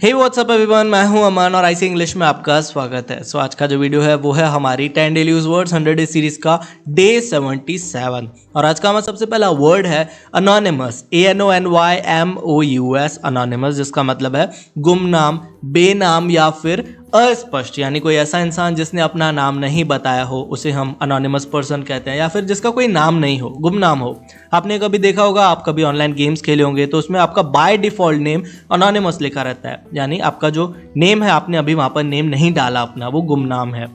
हे WhatsApp everyone, मैं हूं अमन और आईसी इंग्लिश में आपका स्वागत है। आज का जो वीडियो है वो है हमारी 10 daily use words 100 day series का डे 77। और आज का हमारा सबसे पहला वर्ड है अनोनिमस, ANONYMOUS, अनोनिमस, जिसका मतलब है गुमनाम, बेनाम या फिर अस्पष्ट। यानी कोई ऐसा इंसान जिसने अपना नाम नहीं बताया हो उसे हम अनोनिमस पर्सन कहते हैं, या फिर जिसका कोई नाम नहीं हो, गुमनाम हो। आपने कभी देखा होगा, आप कभी ऑनलाइन गेम्स खेले होंगे तो उसमें आपका बाय डिफॉल्ट नेम अनोनिमस लिखा रहता है, यानी आपका जो नेम है आपने अभी वहां पर नेम नहीं डाला अपना, वो गुमनाम है।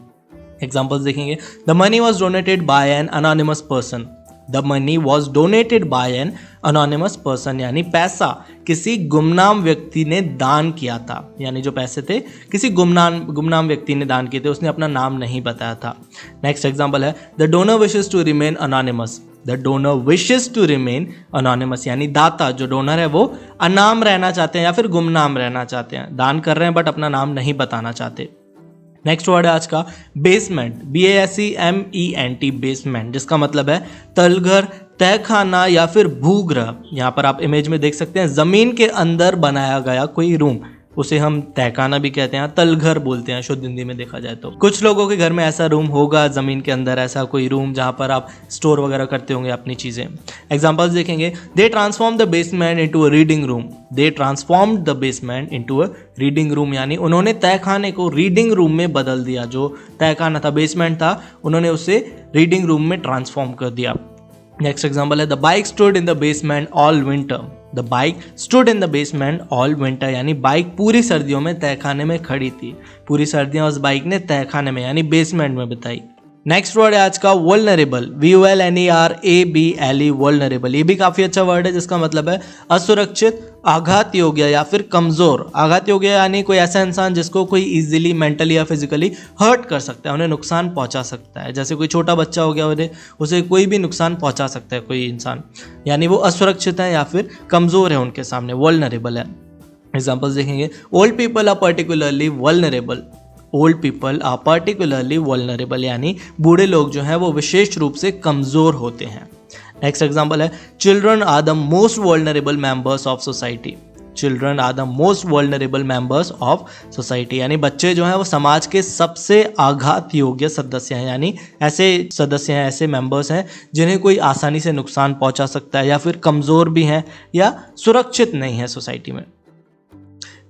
एग्जाम्पल्स देखेंगे, the money was donated by an anonymous person. The money was donated by an anonymous person, यानी पैसा किसी गुमनाम व्यक्ति ने दान किया था, यानी जो पैसे थे किसी गुमनाम व्यक्ति ने दान किए थे, उसने अपना नाम नहीं बताया था। नेक्स्ट एग्जाम्पल है, the donor wishes to remain anonymous. The donor wishes to remain anonymous, यानी दाता जो डोनर है वो अनाम रहना चाहते हैं या फिर गुमनाम रहना चाहते हैं, दान कर रहे हैं बट अपना नाम नहीं बताना चाहते। नेक्स्ट वर्ड है आज का बेसमेंट, BASEMENT, बेसमेंट, जिसका मतलब है तलघर, तहखाना या फिर भूगृह। यहाँ पर आप इमेज में देख सकते हैं जमीन के अंदर बनाया गया कोई रूम, उसे हम तहखाना भी कहते हैं, तलघर बोलते हैं शुद्ध हिंदी में देखा जाए तो। कुछ लोगों के घर में ऐसा रूम होगा, जमीन के अंदर ऐसा कोई रूम जहाँ पर आप स्टोर वगैरह करते होंगे अपनी चीजें। एग्जांपल्स देखेंगे, they transform the basement into a reading room. They transformed the basement into a reading room, यानी उन्होंने तहखाने को रीडिंग रूम में बदल दिया। जो तहखाना था, बेसमेंट था, उन्होंने उसे रीडिंग रूम में ट्रांसफॉर्म कर दिया। नेक्स्ट एग्जाम्पल है, the bike stood in the basement all winter. The bike stood in the basement all winter, यानी बाइक पूरी सर्दियों में तहखाने में खड़ी थी। पूरी सर्दियां उस बाइक ने तहखाने में यानी बेसमेंट में बिताई। नेक्स्ट वर्ड है आज का वल्नरेबल, VULNERABLE, वल्नरेबल। ये भी काफी अच्छा वर्ड है जिसका मतलब है असुरक्षित, आघात योग्य या फिर कमजोर। आघात योग्य यानी कोई ऐसा इंसान जिसको कोई इजीली मेंटली या फिजिकली हर्ट कर सकता है, उन्हें नुकसान पहुंचा सकता है। जैसे कोई छोटा बच्चा हो गया, उसे कोई भी नुकसान पहुंचा सकता है कोई इंसान, यानी वो असुरक्षित है या फिर कमजोर है उनके सामने, वल्नरेबल है। एग्जाम्पल्स देखेंगे, old people are particularly vulnerable. Old people are particularly vulnerable, यानी बूढ़े लोग जो हैं वो विशेष रूप से कमजोर होते हैं। नेक्स्ट एग्जाम्पल है, children are the most vulnerable members of society. Children are the most vulnerable members of society, यानी बच्चे जो हैं वो समाज के सबसे आघात योग्य सदस्य हैं, यानी ऐसे सदस्य हैं, ऐसे मेंबर्स हैं जिन्हें कोई आसानी से नुकसान पहुंचा सकता है या फिर कमजोर भी हैं या सुरक्षित नहीं है सोसाइटी में।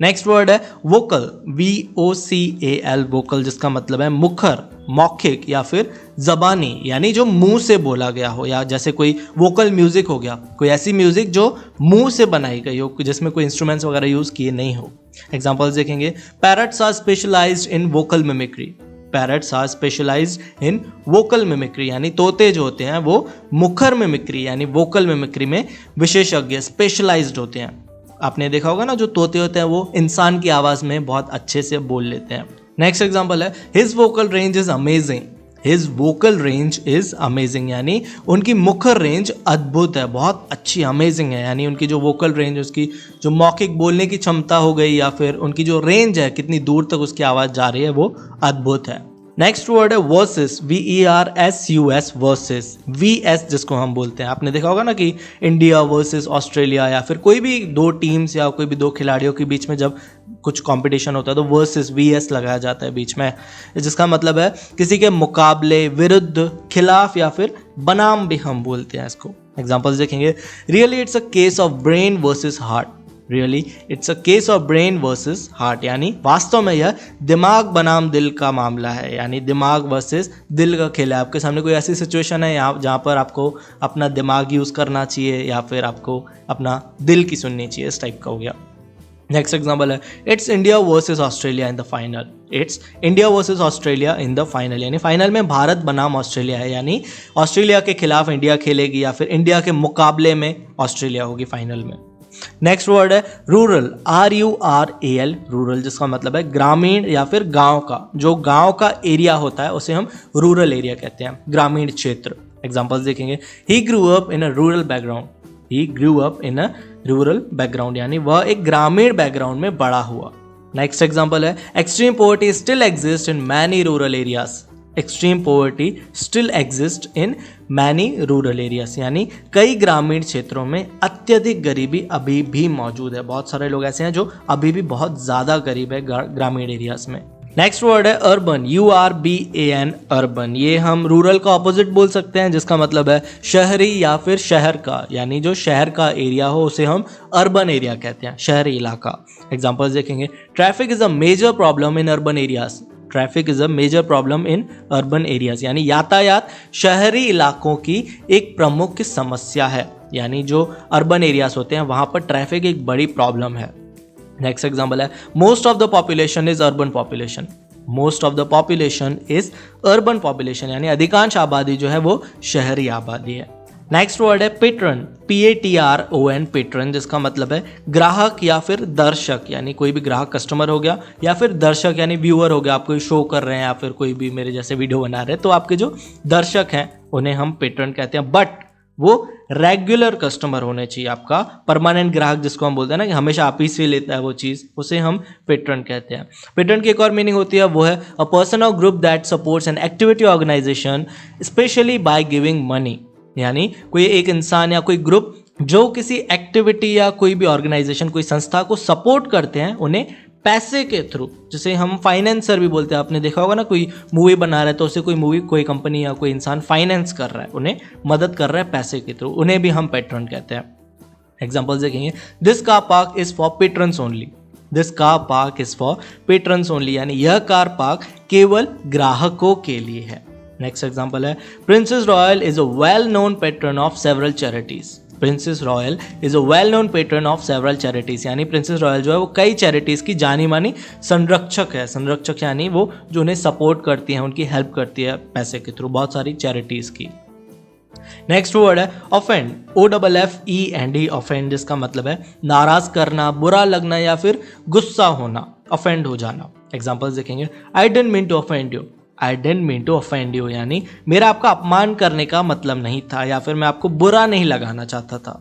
नेक्स्ट वर्ड है वोकल, VOCAL, वोकल, जिसका मतलब है मुखर, मौखिक या फिर जबानी, यानी जो मुंह से बोला गया हो, या जैसे कोई वोकल म्यूजिक हो गया, कोई ऐसी म्यूजिक जो मुंह से बनाई गई हो, जिसमें कोई इंस्ट्रूमेंट्स वगैरह यूज किए नहीं हो। एग्जांपल्स देखेंगे, parrots are specialised in vocal mimicry. Parrots are specialised in vocal mimicry, यानी तोते जो होते हैं वो मुखर मिमिक्री यानी वोकल मिमिक्री में विशेषज्ञ, स्पेशलाइज्ड होते हैं। आपने देखा होगा ना, जो तोते होते हैं वो इंसान की आवाज में बहुत अच्छे से बोल लेते हैं। नेक्स्ट एग्जांपल है, his vocal range is amazing. His vocal range is amazing, यानी उनकी मुखर रेंज अद्भुत है, बहुत अच्छी, अमेजिंग है, यानी उनकी जो वोकल रेंज, उसकी जो मौखिक बोलने की क्षमता हो गई या फिर उनकी जो रेंज है, कितनी दूर तक उसकी आवाज जा रही है, वो अद्भुत है। नेक्स्ट वर्ड है वर्सेस, VERSUS, वर्सेस, VS जिसको हम बोलते हैं। आपने देखा होगा ना कि इंडिया वर्सेस ऑस्ट्रेलिया, या फिर कोई भी दो टीम्स या कोई भी दो खिलाड़ियों के बीच में जब कुछ कंपटीशन होता है तो वर्सेस, VS लगाया जाता है बीच में, जिसका मतलब है किसी के मुकाबले, विरुद्ध, खिलाफ या फिर बनाम भी हम बोलते हैं इसको। एग्जाम्पल्स देखेंगे, really it's a case of brain versus heart. Really it's a case of brain versus heart, यानी वास्तव में यह दिमाग बनाम दिल का मामला है, यानी दिमाग वर्सेस दिल का खेल है। आपके सामने कोई ऐसी सिचुएशन है यहाँ जहाँ पर आपको अपना दिमाग यूज करना चाहिए या फिर आपको अपना दिल की सुननी चाहिए, इस टाइप का हो गया। नेक्स्ट एग्जाम्पल है, it's India versus Australia in the final. It's India versus Australia in the final, यानी फाइनल में भारत बनाम ऑस्ट्रेलिया है, यानी ऑस्ट्रेलिया के खिलाफ इंडिया खेलेगी या फिर इंडिया के मुकाबले में ऑस्ट्रेलिया होगी फाइनल में। नेक्स्ट वर्ड है रूरल, RURAL, रूरल, जिसका मतलब है ग्रामीण या फिर गांव का। जो गांव का एरिया होता है उसे हम रूरल एरिया कहते हैं, ग्रामीण क्षेत्र। एग्जांपल्स देखेंगे, he grew up in a rural background. He grew up in a rural background, यानी वह एक ग्रामीण बैकग्राउंड में बड़ा हुआ। नेक्स्ट एग्जांपल है, extreme poverty still exist in many rural areas. Extreme poverty still exist in many rural areas, यानी कई ग्रामीण क्षेत्रों में अत्यधिक गरीबी अभी भी मौजूद है। बहुत सारे लोग ऐसे हैं जो अभी भी बहुत ज़्यादा गरीब है ग्रामीण एरियाज में। नेक्स्ट वर्ड है अर्बन, URBAN, अर्बन। ये हम रूरल का ऑपोजिट बोल सकते हैं, जिसका मतलब है शहरी या फिर शहर का, यानी जो शहर का एरिया हो उसे हम अर्बन एरिया कहते हैं, शहरी इलाका। एग्जांपल्स देखेंगे, traffic is a major problem in urban areas. Traffic is a major problem in urban areas, यानी यातायात शहरी इलाकों की एक प्रमुख समस्या है, यानी जो अर्बन एरियाज होते हैं वहाँ पर ट्रैफिक एक बड़ी प्रॉब्लम है। नेक्स्ट एग्जाम्पल है, most of the population is urban population. Most of the population is urban population, यानी अधिकांश आबादी जो है वो शहरी आबादी है। नेक्स्ट वर्ड है पेट्रन, PATRON, पेट्रन, जिसका मतलब है ग्राहक या फिर दर्शक, यानी कोई भी ग्राहक कस्टमर हो गया, या फिर दर्शक यानी व्यूअर हो गया। आप कोई शो कर रहे हैं या फिर कोई भी मेरे जैसे वीडियो बना रहे हैं, तो आपके जो दर्शक हैं उन्हें हम पेट्रन कहते हैं, बट वो रेगुलर कस्टमर होने चाहिए। आपका परमानेंट ग्राहक जिसको हम बोलते हैं ना कि हमेशा आप ही से लेता है वो चीज़, उसे हम पेट्रन कहते हैं। पेट्रन की एक और मीनिंग होती है, वो है a person or group that supports an activity organisation specially by giving money, यानी कोई एक इंसान या कोई ग्रुप जो किसी एक्टिविटी या कोई भी ऑर्गेनाइजेशन, कोई संस्था को सपोर्ट करते हैं उन्हें पैसे के थ्रू, जिसे हम फाइनेंसर भी बोलते हैं। आपने देखा होगा ना, कोई मूवी बना रहा है तो उसे कोई कंपनी या कोई इंसान फाइनेंस कर रहा है, उन्हें मदद कर रहा है पैसे के थ्रू, उन्हें भी हम पेट्रन कहते हैं। एग्जाम्पल्स देखेंगे, this car park is for patrons only. This car park is for patrons only, यानी यह कार पार्क केवल ग्राहकों के लिए है। नेक्स्ट एग्जाम्पल है, princess royal is a well known patron of several charities. Princess royal is a well known patron of several charities, यानी princess royal जो है वो कई चैरिटीज की जानी मानी संरक्षक है। संरक्षक यानी वो जो उन्हें सपोर्ट करती हैं, उनकी हेल्प करती है पैसे के थ्रू, बहुत सारी चैरिटीज की। नेक्स्ट वर्ड है ऑफेंड, OFFEND, ऑफेंड, जिसका मतलब है नाराज करना, बुरा लगना या फिर गुस्सा होना, ऑफेंड हो जाना। एग्जाम्पल्स देखेंगे, I didn't mean to offend you. I didn't mean to offend you, यानी मेरा आपका अपमान करने का मतलब नहीं था, या फिर मैं आपको बुरा नहीं लगाना चाहता था।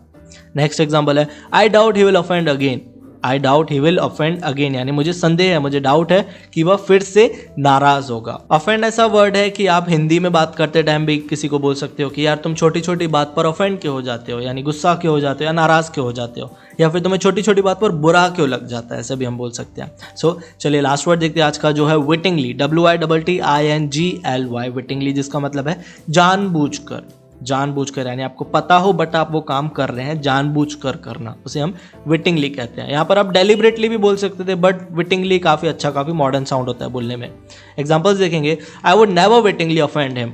नेक्स्ट एग्जाम्पल है, I doubt he will offend again. I doubt he will offend again, यानी मुझे संदेह है, मुझे डाउट है कि वह फिर से नाराज होगा। ऑफेंड ऐसा वर्ड है कि आप हिंदी में बात करते टाइम भी किसी को बोल सकते हो कि यार तुम छोटी छोटी बात पर ऑफेंड क्यों हो जाते हो, यानी गुस्सा क्यों हो जाते हो या नाराज क्यों हो जाते हो, या फिर तुम्हें छोटी छोटी बात पर बुरा क्यों लग जाता है, ऐसे भी हम बोल सकते हैं। सो चलिए लास्ट वर्ड देखते हैं आज का, जो है विटिंगली, WITTINGLY, विटिंगली, जिसका मतलब है जानबूझकर। जानबूझकर यानी आपको पता हो बट आप वो काम कर रहे हैं, जानबूझकर करना, उसे हम विटिंगली कहते हैं। यहाँ पर आप डेलिबरेटली भी बोल सकते थे, बट विटिंगली काफ़ी अच्छा, काफ़ी मॉडर्न साउंड होता है बोलने में। एग्जाम्पल्स देखेंगे, I would never wittingly offend him.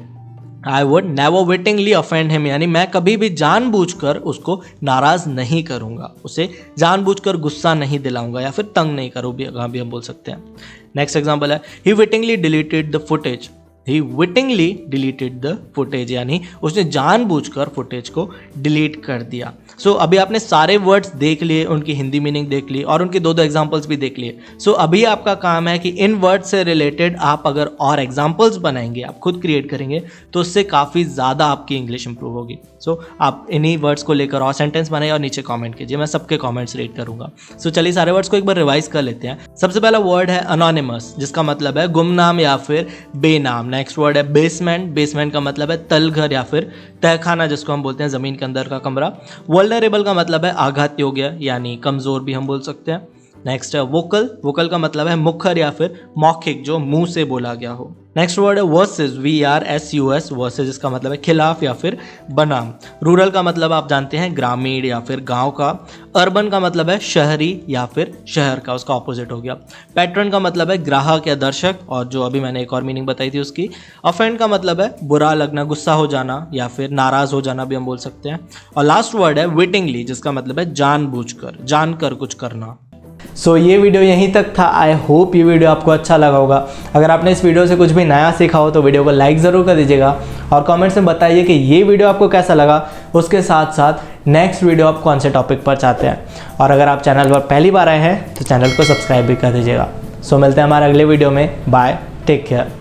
I would never wittingly offend him, यानी मैं कभी भी जानबूझकर उसको नाराज नहीं करूँगा, उसे जानबूझकर गुस्सा नहीं दिलाऊंगा या फिर तंग नहीं करूँगा भी हम बोल सकते हैं। नेक्स्ट एग्जाम्पल है, he wittingly deleted the footage. He wittingly deleted the footage, यानी उसने जानबूझकर फुटेज को डिलीट कर दिया। सो अभी आपने सारे वर्ड्स देख लिए, उनकी हिंदी मीनिंग देख ली और उनके दो एग्जाम्पल्स भी देख लिए। सो अभी आपका काम है कि इन वर्ड्स से रिलेटेड आप अगर और एग्जाम्पल्स बनाएंगे, आप खुद क्रिएट करेंगे, तो उससे काफ़ी ज़्यादा आपकी इंग्लिश इंप्रूव होगी। सो आप इन्हीं वर्ड्स को लेकर और सेंटेंस बनाइए और नीचे कॉमेंट कीजिए, मैं सबके कॉमेंट्स रीड करूँगा। सो चलिए सारे वर्ड्स को एक बार रिवाइज कर लेते हैं। सबसे पहला वर्ड है अनोनिमस, जिसका मतलब है गुमनाम या फिर बेनाम। नेक्स्ट वर्ड है बेसमेंट। बेसमेंट का मतलब है तलघर या फिर तहखाना, जिसको हम बोलते हैं ज़मीन के अंदर का कमरा। वल्नरेबल का मतलब है आघात योग्य, यानी कमज़ोर भी हम बोल सकते हैं। नेक्स्ट है वोकल। वोकल का मतलब है मुखर या फिर मौखिक, जो मुंह से बोला गया हो। नेक्स्ट वर्ड है वर्सेस, VRSUS, वर्सेस, जिसका मतलब है खिलाफ या फिर बनाम। रूरल का मतलब आप जानते हैं ग्रामीण या फिर गांव का। अर्बन का मतलब है शहरी या फिर शहर का, उसका ऑपोजिट हो गया। पैट्रन का मतलब है ग्राहक या दर्शक, और जो अभी मैंने एक और मीनिंग बताई थी उसकी। ऑफेंड का मतलब है बुरा लगना, गुस्सा हो जाना या फिर नाराज हो जाना भी हम बोल सकते हैं। और लास्ट वर्ड है विटिंगली, जिसका मतलब है जानबूझकर, जानकर कुछ करना। सो ये वीडियो यहीं तक था। आई होप ये वीडियो आपको अच्छा लगा होगा। अगर आपने इस वीडियो से कुछ भी नया सीखा हो तो वीडियो को लाइक ज़रूर कर दीजिएगा और कमेंट्स में बताइए कि ये वीडियो आपको कैसा लगा। उसके साथ साथ नेक्स्ट वीडियो आप कौन से टॉपिक पर चाहते हैं, और अगर आप चैनल पर पहली बार आए हैं तो चैनल को सब्सक्राइब भी कर दीजिएगा। सो मिलते हैं हमारे अगले वीडियो में। Bye, take care.